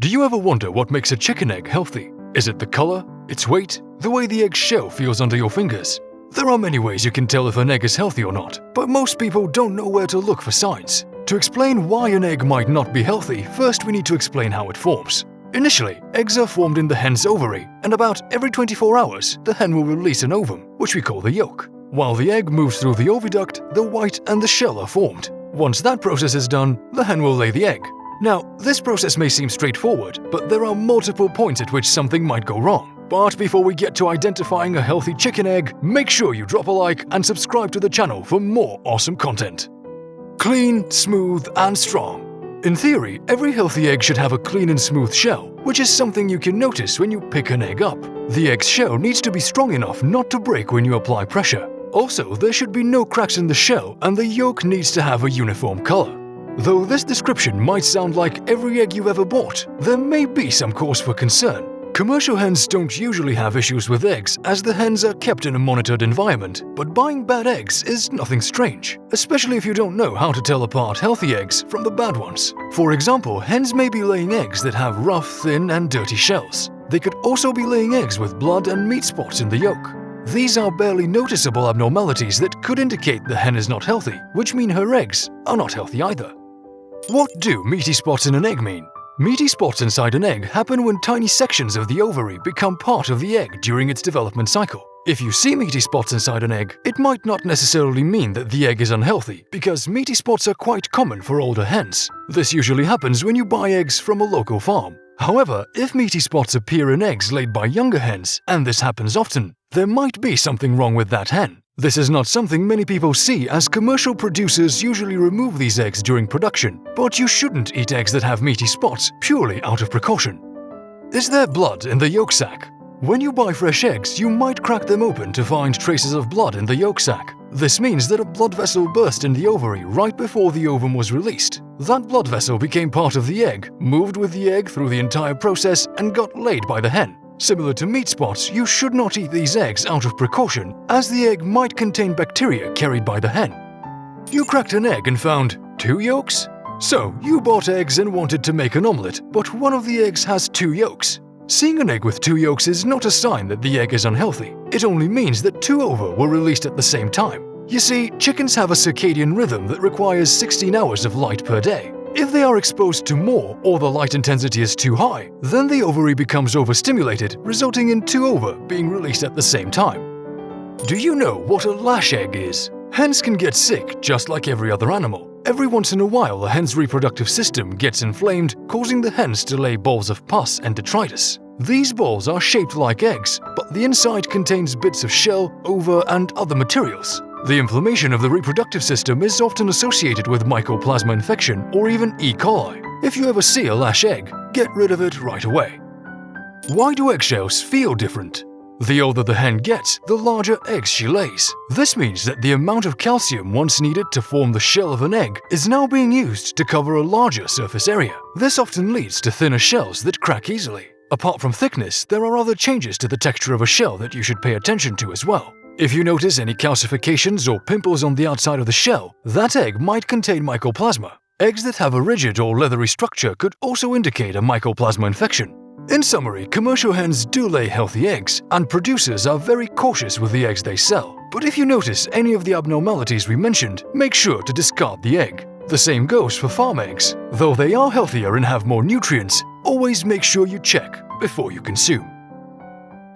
Do you ever wonder what makes a chicken egg healthy? Is it the color, its weight, the way the egg shell feels under your fingers? There are many ways you can tell if an egg is healthy or not, but most people don't know where to look for signs. To explain why an egg might not be healthy, first we need to explain how it forms. Initially, eggs are formed in the hen's ovary, and about every 24 hours, the hen will release an ovum, which we call the yolk. While the egg moves through the oviduct, the white and the shell are formed. Once that process is done, the hen will lay the egg. Now, this process may seem straightforward, but there are multiple points at which something might go wrong. But before we get to identifying a healthy chicken egg, make sure you drop a like and subscribe to the channel for more awesome content. Clean, smooth, and strong. In theory, every healthy egg should have a clean and smooth shell, which is something you can notice when you pick an egg up. The egg's shell needs to be strong enough not to break when you apply pressure. Also, there should be no cracks in the shell, and the yolk needs to have a uniform color. Though this description might sound like every egg you've ever bought, there may be some cause for concern. Commercial hens don't usually have issues with eggs as the hens are kept in a monitored environment, but buying bad eggs is nothing strange, especially if you don't know how to tell apart healthy eggs from the bad ones. For example, hens may be laying eggs that have rough, thin, and dirty shells. They could also be laying eggs with blood and meat spots in the yolk. These are barely noticeable abnormalities that could indicate the hen is not healthy, which mean her eggs are not healthy either. What do meaty spots in an egg mean? Meaty spots inside an egg happen when tiny sections of the ovary become part of the egg during its development cycle. If you see meaty spots inside an egg, it might not necessarily mean that the egg is unhealthy, because meaty spots are quite common for older hens. This usually happens when you buy eggs from a local farm. However, if meaty spots appear in eggs laid by younger hens, and this happens often, there might be something wrong with that hen. This is not something many people see as commercial producers usually remove these eggs during production, but you shouldn't eat eggs that have meaty spots purely out of precaution. Is there blood in the yolk sac? When you buy fresh eggs, you might crack them open to find traces of blood in the yolk sac. This means that a blood vessel burst in the ovary right before the ovum was released. That blood vessel became part of the egg, moved with the egg through the entire process, and got laid by the hen. Similar to meat spots, you should not eat these eggs out of precaution, as the egg might contain bacteria carried by the hen. You cracked an egg and found 2 yolks? So, you bought eggs and wanted to make an omelette, but one of the eggs has 2 yolks. Seeing an egg with 2 yolks is not a sign that the egg is unhealthy. It only means that 2 ova were released at the same time. You see, chickens have a circadian rhythm that requires 16 hours of light per day. If they are exposed to more or the light intensity is too high, then the ovary becomes overstimulated, resulting in 2 ova being released at the same time. Do you know what a lash egg is? Hens can get sick just like every other animal. Every once in a while, a hen's reproductive system gets inflamed, causing the hens to lay balls of pus and detritus. These balls are shaped like eggs, but the inside contains bits of shell, ova, and other materials. The inflammation of the reproductive system is often associated with mycoplasma infection or even E. coli. If you ever see a lash egg, get rid of it right away. Why do eggshells feel different? The older the hen gets, the larger eggs she lays. This means that the amount of calcium once needed to form the shell of an egg is now being used to cover a larger surface area. This often leads to thinner shells that crack easily. Apart from thickness, there are other changes to the texture of a shell that you should pay attention to as well. If you notice any calcifications or pimples on the outside of the shell, that egg might contain mycoplasma. Eggs that have a rigid or leathery structure could also indicate a mycoplasma infection. In summary, commercial hens do lay healthy eggs, and producers are very cautious with the eggs they sell. But if you notice any of the abnormalities we mentioned, make sure to discard the egg. The same goes for farm eggs. Though they are healthier and have more nutrients, always make sure you check before you consume.